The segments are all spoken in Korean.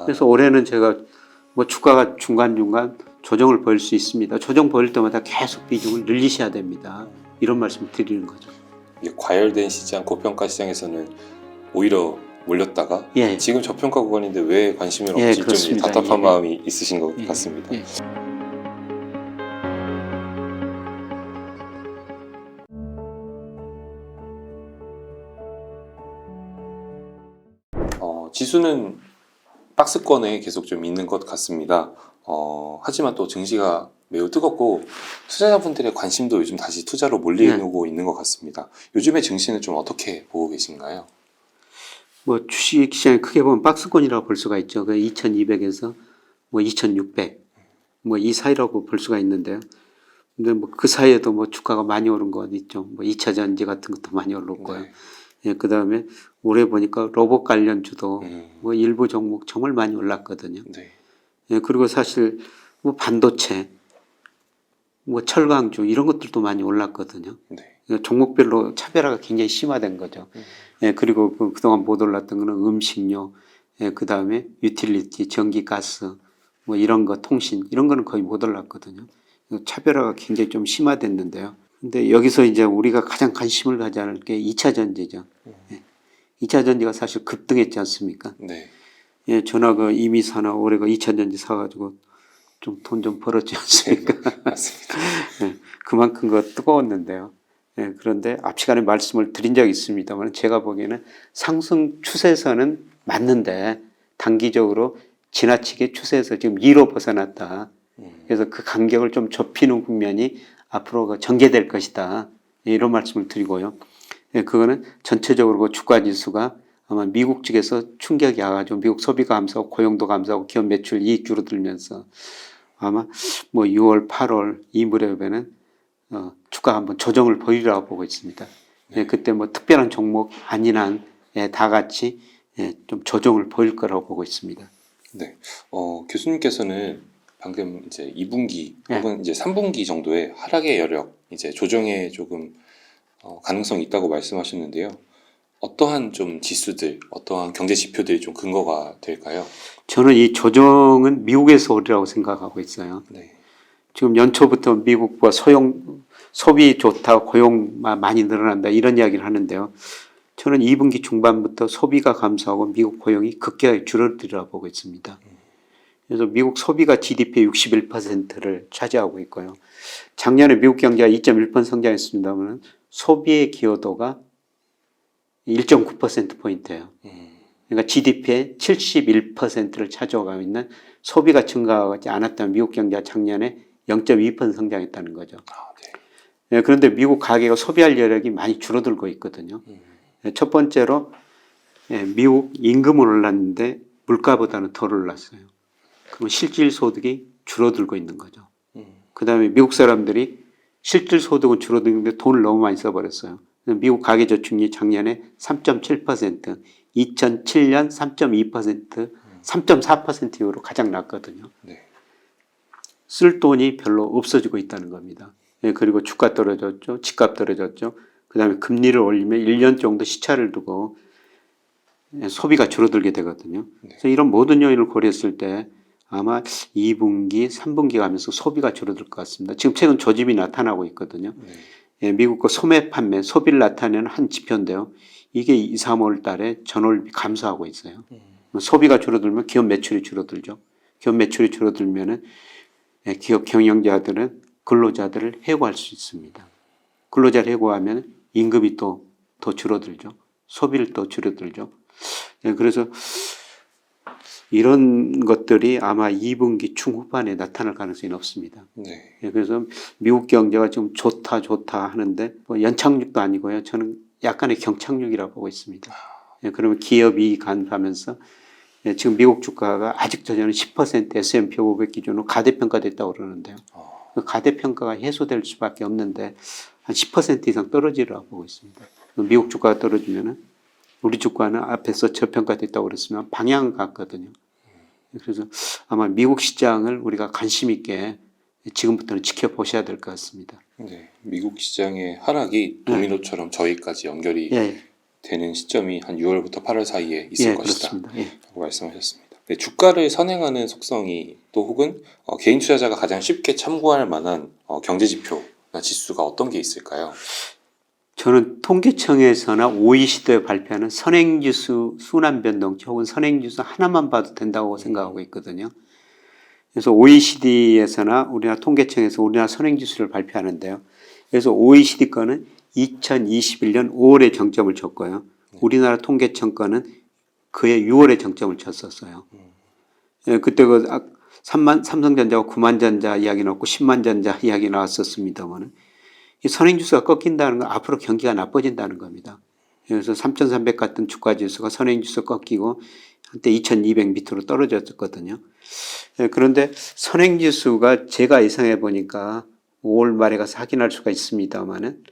그래서 올해는 제가 뭐 주가가 중간중간 조정을 보일 수 있습니다. 조정 보일 때마다 계속 비중을 늘리셔야 됩니다. 이런 말씀을 드리는 거죠. 이게 과열된 시장, 고평가 시장에서는 오히려 몰렸다가 예. 지금 저평가 구간인데 왜 관심이 예, 없지? 좀 그렇습니다. 답답한 예. 마음이 있으신 것 예. 같습니다. 예. 지수는 박스권에 계속 좀 있는 것 같습니다. 하지만 또 증시가 매우 뜨겁고 투자자분들의 관심도 요즘 다시 투자로 몰리고 있는 것 같습니다. 요즘의 증시는 좀 어떻게 보고 계신가요? 뭐 주식 시장에 크게 보면 박스권이라고 볼 수가 있죠. 그 2200에서 뭐 2600, 뭐 이 사이라고 볼 수가 있는데요. 근데 뭐 그 사이에도 뭐 주가가 많이 오른 건 있죠. 뭐 2차 전지 같은 것도 많이 올랐고요. 네. 예, 그 다음에 올해 보니까 로봇 관련주도 뭐 일부 종목 정말 많이 올랐거든요. 네. 예, 그리고 사실 뭐 반도체, 뭐 철강주 이런 것들도 많이 올랐거든요. 네. 종목별로 차별화가 굉장히 심화된 거죠. 예, 그리고 그동안 못 올랐던 거는 음식료, 예, 그 다음에 유틸리티, 전기, 가스, 뭐 이런 거, 통신, 이런 거는 거의 못 올랐거든요. 차별화가 굉장히 좀 심화됐는데요. 근데 여기서 이제 우리가 가장 관심을 가져야 할 게 2차 전지죠. 예. 2차 전지가 사실 급등했지 않습니까? 네. 예, 전화 이미 사나 올해 2차 전지 사가지고 좀 돈 좀 벌었지 않습니까? 맞습니다. 예, 그만큼 뜨거웠는데요. 예, 그런데 앞 시간에 말씀을 드린 적이 있습니다만 제가 보기에는 상승 추세선은 맞는데 단기적으로 지나치게 추세에서 지금 2로 벗어났다. 그래서 그 간격을 좀 좁히는 국면이 앞으로 전개될 것이다. 이런 말씀을 드리고요. 예, 그거는 전체적으로 주가 지수가 아마 미국 측에서 충격이 와가지고 미국 소비가 감소하고 고용도 감소하고 기업 매출 이익 줄어들면서 아마 뭐 6월, 8월 이 무렵에는 주가 한번 조정을 보이리라고 보고 있습니다. 예, 그때 뭐 특별한 종목 아닌 한 다 같이 좀 조정을 보일 거라고 보고 있습니다. 네. 교수님께서는 방금 이제 2분기 혹은 이제 3분기 정도의 하락의 여력, 이제 조정에 조금 가능성이 있다고 말씀하셨는데요. 어떠한 좀 지수들, 어떠한 경제 지표들이 좀 근거가 될까요? 저는 이 조정은 미국에서 오리라고 생각하고 있어요. 네. 지금 연초부터 미국과 소비 좋다, 고용 많이 늘어난다 이런 이야기를 하는데요. 저는 2분기 중반부터 소비가 감소하고 미국 고용이 급격하게 줄어들이라고 보고 있습니다. 그래서 미국 소비가 GDP의 61%를 차지하고 있고요. 작년에 미국 경제가 2.1% 성장했습니다만 소비의 기여도가 1.9%포인트예요. 그러니까 GDP의 71%를 차지하고 있는 소비가 증가하지 않았다면 미국 경제가 작년에 0.2% 성장했다는 거죠. 네, 그런데 미국 가계가 소비할 여력이 많이 줄어들고 있거든요. 첫 번째로 미국 임금은 올랐는데 물가보다는 덜 올랐어요. 그럼 실질 소득이 줄어들고 있는 거죠. 그 다음에 미국 사람들이 실질 소득은 줄어드는데 돈을 너무 많이 써버렸어요. 미국 가계저축률이 작년에 3.7%, 2007년 3.2%, 3.4% 이후로 가장 낮거든요. 네. 쓸 돈이 별로 없어지고 있다는 겁니다. 그리고 주가 떨어졌죠. 집값 떨어졌죠. 그 다음에 금리를 올리면 1년 정도 시차를 두고 소비가 줄어들게 되거든요. 그래서 이런 모든 요인을 고려했을 때 아마 2분기, 3분기 가면서 소비가 줄어들 것 같습니다. 지금 최근 조짐이 나타나고 있거든요. 미국 거 소매 판매, 소비를 나타내는 한 지표인데요. 이게 2, 3월 달에 전월비 감소하고 있어요. 소비가 줄어들면 기업 매출이 줄어들죠. 기업 매출이 줄어들면은 기업 경영자들은 근로자들을 해고할 수 있습니다. 근로자를 해고하면 임금이 또 더 줄어들죠. 소비를 또 줄어들죠. 그래서 이런 것들이 아마 2분기 중후반에 나타날 가능성이 높습니다. 네. 그래서 미국 경제가 지금 좋다 하는데 뭐 연착륙도 아니고요. 저는 약간의 경착륙이라고 보고 있습니다. 그러면 기업이 간하면서 지금 미국 주가가 아직도 저는 10% S&P 500 기준으로 가대평가됐다고 그러는데요. 그 가대평가가 해소될 수밖에 없는데 한 10% 이상 떨어지리라고 보고 있습니다. 미국 주가가 떨어지면은 우리 주가는 앞에서 저평가됐다고 그랬으면 방향 같거든요. 그래서 아마 미국 시장을 우리가 관심 있게 지금부터는 지켜보셔야 될 것 같습니다. 네. 미국 시장의 하락이 도미노처럼 저희까지 연결이 되는 시점이 한 6월부터 8월 사이에 있을 것이다. 그렇습니다. 라고 말씀하셨습니다. 네, 주가를 선행하는 속성이 또 혹은 개인 투자자가 가장 쉽게 참고할 만한 경제 지표나 지수가 어떤 게 있을까요? 저는 통계청에서나 OECD에 발표하는 선행지수 순환변동치 혹은 선행지수 하나만 봐도 된다고 생각하고 있거든요. 그래서 OECD에서나 우리나라 통계청에서 우리나라 선행지수를 발표하는데요. 그래서 OECD 거는 2021년 5월에 정점을 쳤고요. 우리나라 통계청 거는 그해 6월에 정점을 쳤었어요. 예, 그때 삼성전자가 9만전자 이야기 나왔고 10만전자 이야기 나왔었습니다만 이 선행지수가 꺾인다는 건 앞으로 경기가 나빠진다는 겁니다. 그래서 3,300 같은 주가지수가 선행지수 꺾이고 한때 2,200 밑으로 떨어졌거든요. 예, 그런데 선행지수가 제가 예상해 보니까 5월 말에 가서 확인할 수가 있습니다만은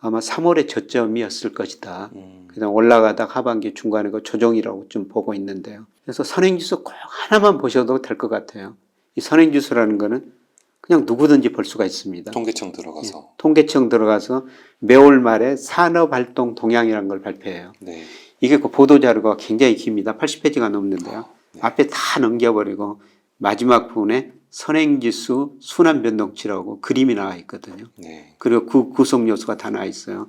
아마 3월에 저점이었을 것이다. 그냥 올라가다 하반기 중간에 그 조정이라고 좀 보고 있는데요. 그래서 선행지수 꼭 하나만 보셔도 될 것 같아요. 이 선행지수라는 거는 그냥 누구든지 볼 수가 있습니다. 통계청 들어가서. 예, 통계청 들어가서 매월 말에 산업활동 동향이라는 걸 발표해요. 네. 이게 그 보도자료가 굉장히 깁니다. 80페이지가 넘는데요. 네. 앞에 다 넘겨버리고 마지막 부분에 선행지수 순환변동치라고 그림이 나와 있거든요. 네. 그리고 그 구성 요소가 다 나와 있어요.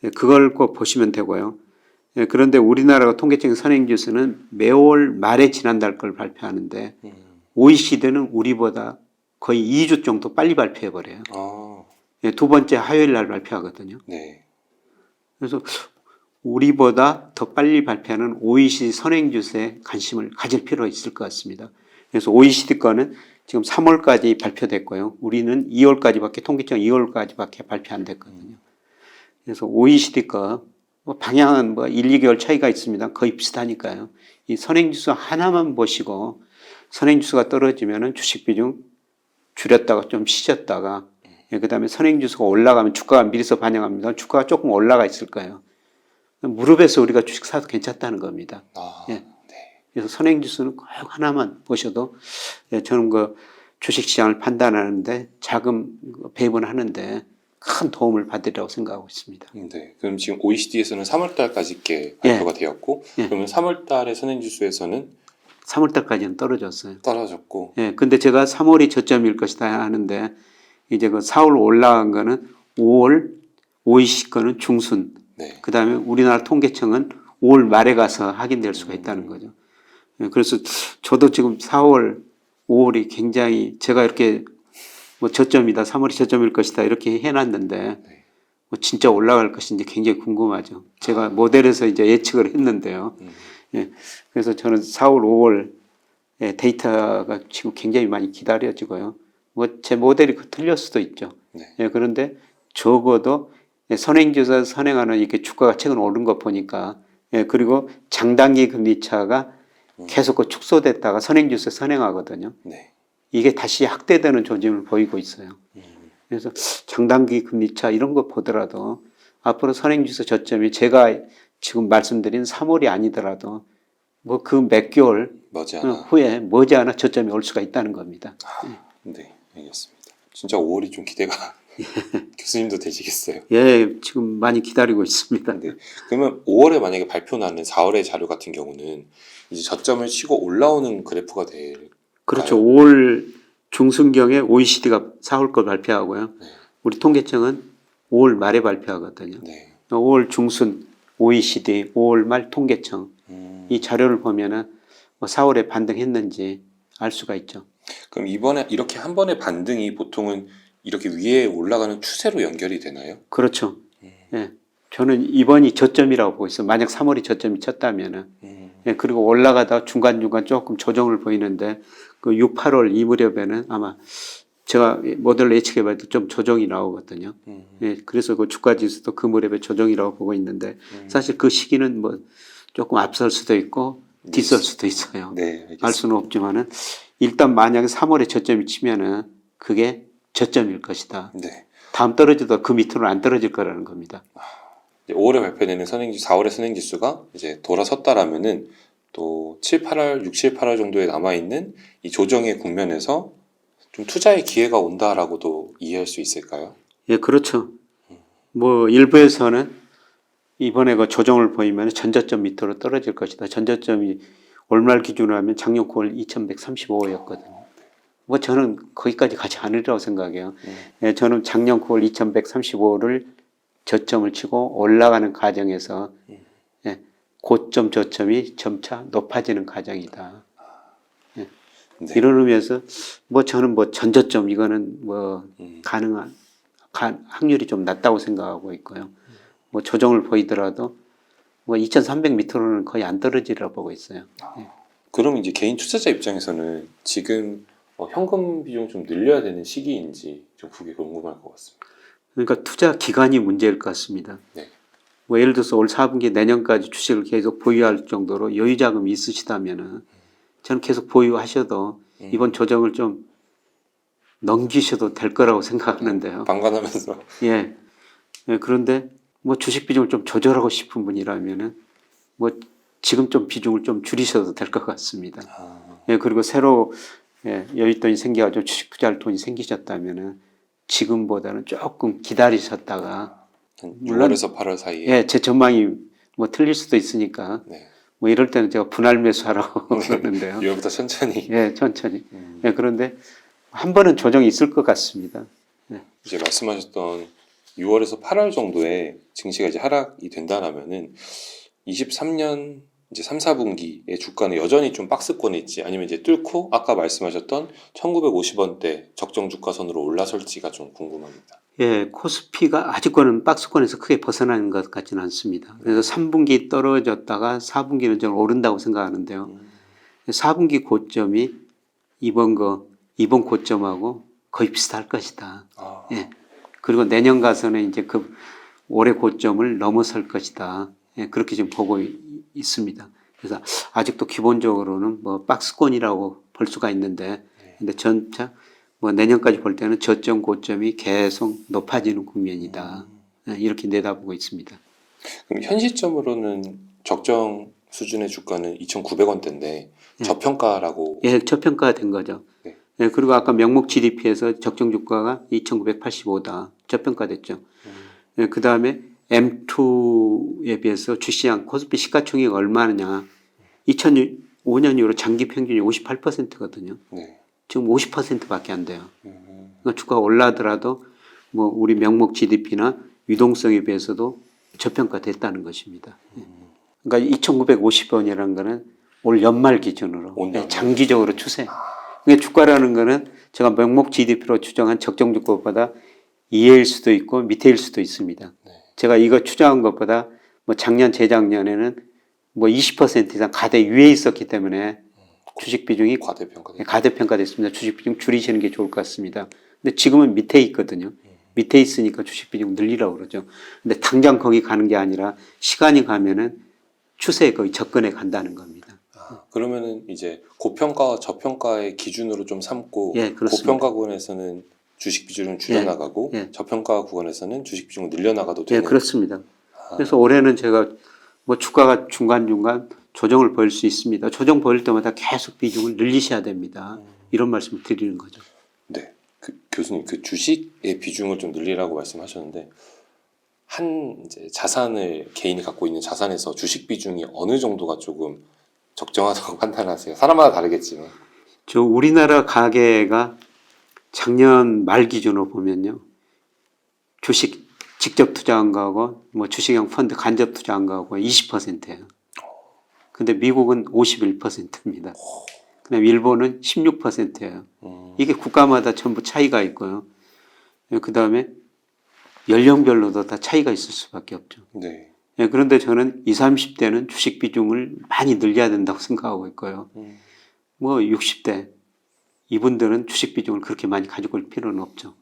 예, 그걸 꼭 보시면 되고요. 예, 그런데 우리나라 통계청 선행지수는 매월 말에 지난달 걸 발표하는데 OECD는 우리보다 거의 2주 정도 빨리 발표해버려요. 아, 예, 두 번째 화요일 날 발표하거든요. 네. 그래서 우리보다 더 빨리 발표하는 OECD 선행지수에 관심을 가질 필요가 있을 것 같습니다. 그래서 OECD 거는 지금 3월까지 발표됐고요. 우리는 2월까지밖에 통계청 2월까지밖에 발표 안 됐거든요. 그래서 OECD 거 뭐 방향은 뭐 1, 2개월 차이가 있습니다. 거의 비슷하니까요. 이 선행지수 하나만 보시고 선행지수가 떨어지면은 주식 비중 줄였다가 좀 쉬셨다가 예, 그다음에 선행지수가 올라가면 주가가 미리서 반영합니다. 주가가 조금 올라가 있을 거예요. 무릎에서 우리가 주식 사도 괜찮다는 겁니다. 아, 예. 네. 그래서 선행지수는 꼭 하나만 보셔도 예, 저는 그 주식시장을 판단하는데 자금 배분하는데 큰 도움을 받으리라고 생각하고 있습니다. 네. 그럼 지금 OECD에서는 3월 달까지 있게 예. 발표가 되었고, 예. 그러면 3월 달의 선행지수에서는 3월 달까지는 떨어졌어요. 떨어졌고, 예, 근데 제가 3월이 저점일 것이다 하는데 이제 그 4월 올라간 거는 5월, OECD 거는 중순, 네. 그 다음에 우리나라 통계청은 5월 말에 가서 확인될 수가 있다는 거죠. 예, 그래서 저도 지금 4월, 5월이 굉장히 제가 이렇게 뭐 저점이다, 3월이 저점일 것이다 이렇게 해놨는데 뭐 진짜 올라갈 것인지 굉장히 궁금하죠. 제가 모델에서 이제 예측을 했는데요. 예, 그래서 저는 4월, 5월 데이터가 지금 굉장히 많이 기다려지고요. 뭐 제 모델이 틀릴 수도 있죠. 네. 예, 그런데 적어도 선행지수 선행하는 이렇게 주가가 최근 오른 거 보니까 예, 그리고 장단기 금리 차가 계속 그 축소됐다가 선행지수 선행하거든요. 네. 이게 다시 확대되는 조짐을 보이고 있어요. 그래서 장단기 금리 차 이런 거 보더라도 앞으로 선행지수 저점이 제가 지금 말씀드린 3월이 아니더라도 뭐 그 몇 개월 머지않아. 후에 머지않아 저점이 올 수가 있다는 겁니다. 네, 알겠습니다. 진짜 5월이 좀 기대가 교수님도 되시겠어요? 예, 지금 많이 기다리고 있습니다. 네. 그러면 5월에 만약에 발표 나는 4월의 자료 같은 경우는 이제 저점을 치고 올라오는 그래프가 될 그렇죠. 5월 중순경에 OECD가 4월 걸 발표하고요. 네. 우리 통계청은 5월 말에 발표하거든요. 네. 5월 중순 OECD, 5월 말 통계청 이 자료를 보면은 뭐 4월에 반등했는지 알 수가 있죠. 그럼 이번에 이렇게 한 번의 반등이 보통은 이렇게 위에 올라가는 추세로 연결이 되나요? 그렇죠. 예. 저는 이번이 저점이라고 보고 있어요. 만약 3월이 저점이 쳤다면은. 예, 그리고 올라가다 중간중간 조금 조정을 보이는데 그 6, 8월 이 무렵에는 아마 제가 모델로 예측해봐도 좀 조정이 나오거든요. 예, 그래서 그 주가 지수도 그 무렵에 조정이라고 보고 있는데 사실 그 시기는 뭐 조금 앞설 수도 있고 뒤설 수도 있어요. 네, 알겠습니다. 알 수는 없지만은 일단 만약에 3월에 저점이 치면은 그게 저점일 것이다. 네. 다음 떨어져도 그 밑으로는 안 떨어질 거라는 겁니다. 5월에 발표되는 선행지수, 4월의 선행지수가 이제 돌아섰다라면은 또 7, 8월, 6, 7, 8월 정도에 남아있는 이 조정의 국면에서 좀 투자의 기회가 온다라고도 이해할 수 있을까요? 예, 그렇죠. 뭐 일부에서는 이번에 그 조정을 보이면 전저점 밑으로 떨어질 것이다. 전저점이 월말 기준으로 하면 작년 9월 2,135였거든요. 뭐 저는 거기까지 가지 않으리라고 생각해요. 예, 저는 작년 9월 2,135를 저점을 치고 올라가는 과정에서 예, 고점 저점이 점차 높아지는 과정이다. 예. 네. 이런 의미에서 뭐 저는 뭐 전저점 이거는 뭐 가능한 확률이 좀 낮다고 생각하고 있고요. 뭐 조정을 보이더라도 뭐 2,300m로는 거의 안 떨어지리라 보고 있어요. 그럼 이제 개인 투자자 입장에서는 지금 현금 비중 좀 늘려야 되는 시기인지 좀 그게 궁금할 것 같습니다. 그러니까 투자 기간이 문제일 것 같습니다. 네. 뭐 예를 들어서 올 4분기 내년까지 주식을 계속 보유할 정도로 여유 자금이 있으시다면은 저는 계속 보유하셔도 이번 조정을 좀 넘기셔도 될 거라고 생각하는데요. 방관하면서. 예. 예, 그런데 뭐 주식 비중을 좀 조절하고 싶은 분이라면은 뭐 지금 좀 비중을 좀 줄이셔도 될 것 같습니다. 예, 그리고 새로 예, 여윳돈이 생겨가지고 주식 투자할 돈이 생기셨다면은 지금보다는 조금 기다리셨다가 한 물론 6월에서 8월 사이에. 예, 제 전망이 뭐 틀릴 수도 있으니까 네. 뭐 이럴 때는 제가 분할 매수하라고 그러는데요. 6월부터 천천히. 예, 천천히. 예, 그런데 한 번은 조정이 있을 것 같습니다. 이제 말씀하셨던 6월에서 8월 정도에 증시가 이제 하락이 된다라면은 23년 이제 3, 4분기의 주가는 여전히 좀 박스권에 있지 아니면 이제 뚫고 아까 말씀하셨던 1950원대 적정 주가선으로 올라설지가 좀 궁금합니다. 예, 코스피가 아직까지는 박스권에서 크게 벗어나는 것 같지는 않습니다. 그래서 3분기 떨어졌다가 4분기는 좀 오른다고 생각하는데요. 4분기 고점이 이번 고점하고 거의 비슷할 것이다. 아, 예. 그리고 내년 가서는 이제 그 올해 고점을 넘어설 것이다. 예, 그렇게 지금 보고 있습니다. 그래서 아직도 기본적으로는 뭐 박스권이라고 볼 수가 있는데, 근데 전차 뭐 내년까지 볼 때는 저점 고점이 계속 높아지는 국면이다. 예, 이렇게 내다보고 있습니다. 그럼 현 시점으로는 적정 수준의 주가는 2,900원대인데 저평가라고. 예, 저평가된 거죠. 네. 예, 그리고 아까 명목 GDP에서 적정 주가가 2,985다. 저평가됐죠. 예, 그 다음에 M2에 비해서 주시장 코스피 시가총액이 얼마냐. 2005년 이후로 장기 평균이 58%거든요. 네. 지금 50%밖에 안 돼요. 그러니까 주가가 올라더라도 뭐 우리 명목 GDP나 유동성에 비해서도 저평가됐다는 것입니다. 예. 그러니까 2,950원이라는 거는 올 연말 기준으로 올 연말. 장기적으로 추세. 그러니까 주가라는 거는 제가 명목 GDP로 추정한 적정 주가보다 이해일 수도 있고 밑에일 수도 있습니다. 네. 제가 이거 추정한 것보다 뭐 작년 재작년에는 뭐 20% 이상 가대 위에 있었기 때문에 주식 비중이 가대평가됐습니다. 주식 비중 줄이시는 게 좋을 것 같습니다. 근데 지금은 밑에 있거든요. 밑에 있으니까 주식 비중 늘리라고 그러죠. 근데 당장 거기 가는 게 아니라 시간이 가면은 추세에 거의 접근해 간다는 겁니다. 그러면은 이제 고평가와 저평가의 기준으로 좀 삼고 예, 그렇습니다. 고평가 구간에서는 주식 비중을 줄여나가고 예. 저평가 구간에서는 주식 비중을 늘려나가도 예, 되는. 그렇습니다. 그래서 올해는 제가 뭐 주가가 중간중간 조정을 보일 수 있습니다. 조정 보일 때마다 계속 비중을 늘리셔야 됩니다. 이런 말씀을 드리는 거죠. 네. 교수님 그 주식의 비중을 좀 늘리라고 말씀하셨는데 한 이제 자산을 개인이 갖고 있는 자산에서 주식 비중이 어느 정도가 조금 적정하다고 판단하세요? 사람마다 다르겠지만. 저 우리나라 가계가 작년 말 기준으로 보면요. 주식 직접 투자한 거하고 뭐 주식형 펀드 간접 투자한 거하고 20%예요. 근데 미국은 51%입니다. 그다음에 일본은 16%예요. 이게 국가마다 전부 차이가 있고요. 그다음에 연령별로도 다 차이가 있을 수밖에 없죠. 네. 그런데 저는 20, 30대는 주식 비중을 많이 늘려야 된다고 생각하고 있고요. 뭐 60대 이분들은 주식 비중을 그렇게 많이 가지고 올 필요는 없죠.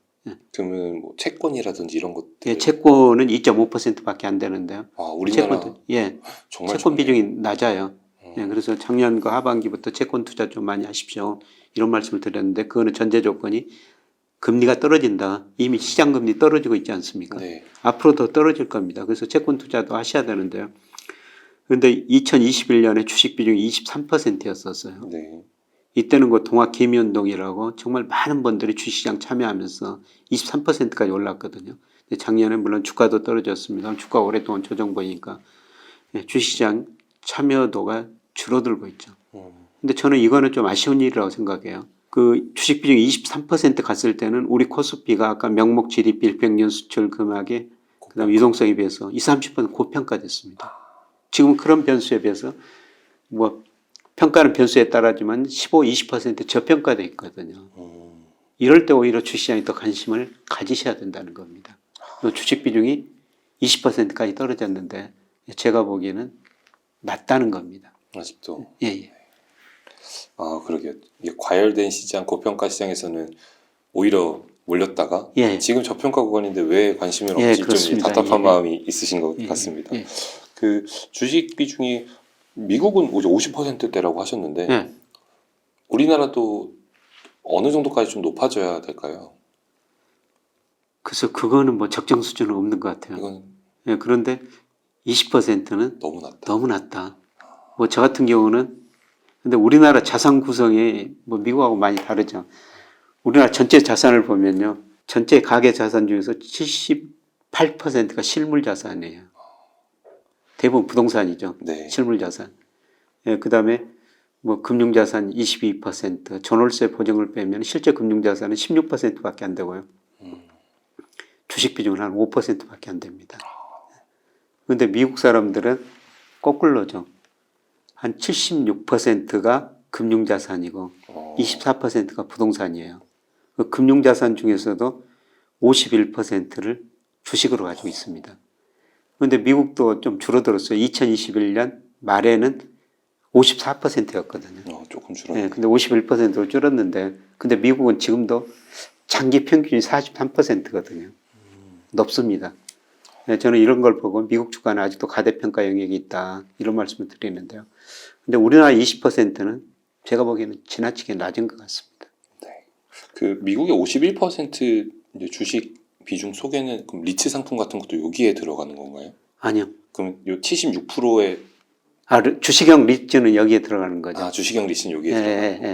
그러면 뭐 채권이라든지 이런 것들. 예, 채권은 2.5%밖에 안 되는데요. 아, 우리나라 채권도, 예, 정말 채권 좋네요. 비중이 낮아요. 예, 그래서 작년 그 하반기부터 채권 투자 좀 많이 하십시오. 이런 말씀을 드렸는데 그거는 전제 조건이 금리가 떨어진다. 이미 시장 금리 떨어지고 있지 않습니까? 네. 앞으로 더 떨어질 겁니다. 그래서 채권 투자도 하셔야 되는데요. 그런데 2021년에 주식 비중이 23%였었어요. 네. 이때는 그 동학 개미운동이라고 정말 많은 분들이 주식시장 참여하면서 23%까지 올랐거든요. 근데 작년에 물론 주가도 떨어졌습니다. 주가 오랫동안 조정 보이니까 주식시장 참여도가 줄어들고 있죠. 근데 저는 이거는 좀 아쉬운 일이라고 생각해요. 그 주식 비중이 23% 갔을 때는 우리 코스피가 아까 명목 GDP 일평년 수출 금액에 그다음 유동성에 비해서 20, 30% 고평가됐습니다. 지금 그런 변수에 비해서 뭐 평가는 변수에 따라지만 15, 20% 저평가돼 있거든요. 이럴 때 오히려 주식시장에 더 관심을 가지셔야 된다는 겁니다. 주식 비중이 20%까지 떨어졌는데 제가 보기에는 낮다는 겁니다. 아직도. 예, 예. 아, 그러게요. 이게 과열된 시장, 고평가 시장에서는 오히려 몰렸다가 예. 지금 저평가 구간인데 왜 관심을 예, 없지 좀 그렇습니다. 답답한 예. 마음이 있으신 것 예, 같습니다. 예. 그 주식 비중이 미국은 50%대라고 하셨는데 예. 우리나라도 어느 정도까지 좀 높아져야 될까요? 그래서 그거는 뭐 적정 수준은 없는 것 같아요. 이건 예, 그런데 20%는 너무 낮다. 너무 낮다. 뭐 저 같은 경우는 근데 우리나라 자산 구성이 뭐 미국하고 많이 다르죠. 우리나라 전체 자산을 보면요. 전체 가계 자산 중에서 78%가 실물 자산이에요. 대부분 부동산이죠. 네. 실물 자산. 예, 그다음에 뭐 금융 자산 22%, 전월세 보증을 빼면 실제 금융 자산은 16%밖에 안 되고요. 주식 비중은 한 5%밖에 안 됩니다. 그런데 미국 사람들은 거꾸로죠. 한 76%가 금융자산이고 24%가 부동산이에요. 그 금융자산 중에서도 51%를 주식으로 가지고 있습니다. 그런데 미국도 좀 줄어들었어요. 2021년 말에는 54%였거든요. 조금 줄었네. 네, 근데 51%로 줄었는데, 근데 미국은 지금도 장기 평균이 43%거든요. 높습니다. 네, 저는 이런 걸 보고 미국 주가는 아직도 가대평가 영역이 있다. 이런 말씀을 드리는데요. 근데 우리나라 20%는 제가 보기에는 지나치게 낮은 것 같습니다. 네. 그 미국의 51% 이제 주식 비중 속에는 그럼 리츠 상품 같은 것도 여기에 들어가는 건가요? 아니요. 그럼 요 76%의 주식형 리츠는 여기에 들어가는 거죠. 주식형 리츠는 여기에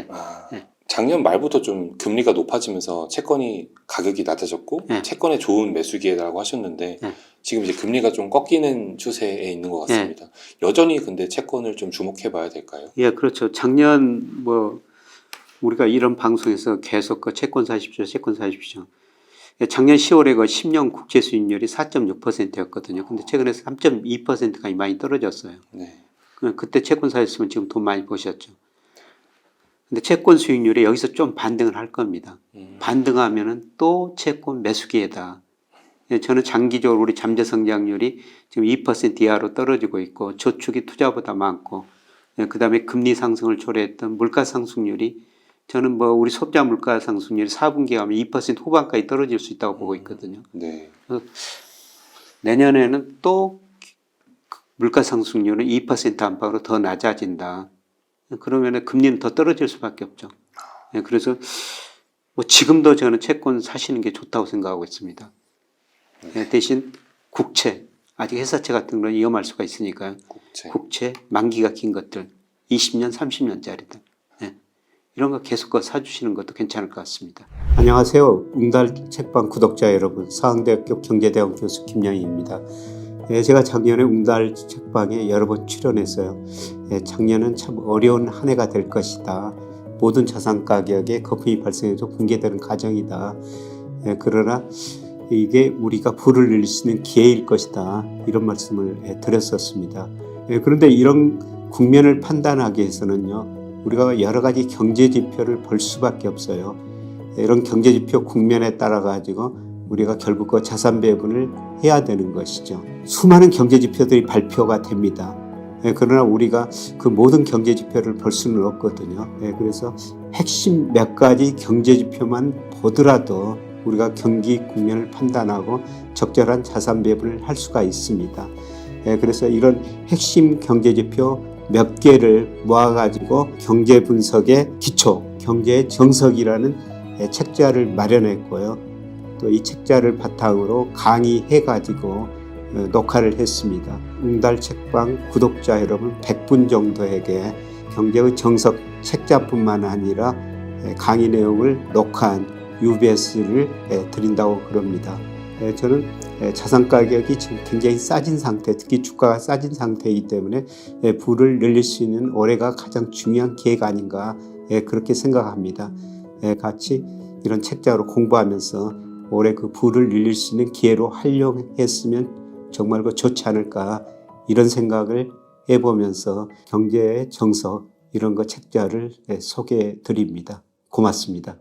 들어가고. 작년 말부터 좀 금리가 높아지면서 채권이 가격이 낮아졌고 채권에 좋은 매수기회라고 하셨는데 지금 이제 금리가 좀 꺾이는 추세에 있는 것 같습니다. 여전히 근데 채권을 좀 주목해봐야 될까요? 예, 그렇죠. 작년 뭐 우리가 이런 방송에서 계속 그 채권 사십시오, 채권 사십시오. 작년 10월에 그 10년 국채 수익률이 4.6%였거든요. 근데 최근에 3.2%까지 많이 떨어졌어요. 네. 그때 채권 사셨으면 지금 돈 많이 버셨죠. 근데 채권 수익률이 여기서 좀 반등을 할 겁니다. 반등하면은 또 채권 매수 기회다. 저는 장기적으로 우리 잠재 성장률이 지금 2% 이하로 떨어지고 있고 저축이 투자보다 많고 그다음에 금리 상승을 초래했던 물가 상승률이 저는 뭐 우리 소비자 물가 상승률이 4분기에 가면 2% 후반까지 떨어질 수 있다고 보고 있거든요. 네. 내년에는 또 물가 상승률은 2% 안팎으로 더 낮아진다. 그러면 금리는 더 떨어질 수밖에 없죠. 그래서 뭐 지금도 저는 채권 사시는 게 좋다고 생각하고 있습니다. 대신 국채, 아직 회사채 같은 건 위험할 수가 있으니까요. 국채 만기가 긴 것들, 20년, 30년짜리들. 이런 거 계속 사주시는 것도 괜찮을 것 같습니다. 안녕하세요. 웅달 책방 구독자 여러분, 서강대학교 경제대학 교수 김영희입니다. 제가 작년에 웅달 책방에 여러 번 출연했어요. 작년은 참 어려운 한 해가 될 것이다. 모든 자산 가격에 거품이 발생해서 붕괴되는 과정이다. 그러나 이게 우리가 부를 늘릴 수 있는 기회일 것이다. 이런 말씀을 드렸었습니다. 그런데 이런 국면을 판단하기 위해서는요. 우리가 여러 가지 경제 지표를 볼 수밖에 없어요. 이런 경제 지표 국면에 따라 가지고 우리가 결국 그 자산 배분을 해야 되는 것이죠. 수많은 경제 지표들이 발표가 됩니다. 그러나 우리가 그 모든 경제 지표를 볼 수는 없거든요. 그래서 핵심 몇 가지 경제 지표만 보더라도 우리가 경기 국면을 판단하고 적절한 자산 배분을 할 수가 있습니다. 그래서 이런 핵심 경제 지표 몇 개를 모아가지고 경제 분석의 기초, 경제의 정석이라는 책자를 마련했고요. 또 이 책자를 바탕으로 강의해가지고 녹화를 했습니다. 웅달 책방 구독자 여러분 100분 정도에게 경제의 정석 책자뿐만 아니라 강의 내용을 녹화한 UBS를 드린다고 그럽니다. 저는 자산 가격이 지금 굉장히 싸진 상태, 특히 주가가 싸진 상태이기 때문에 부를 늘릴 수 있는 올해가 가장 중요한 기회가 아닌가 그렇게 생각합니다. 같이 이런 책자로 공부하면서 올해 그 부를 늘릴 수 있는 기회로 활용했으면 정말 좋지 않을까 이런 생각을 해보면서 경제의 정석 이런 거 책자를 소개해 드립니다. 고맙습니다.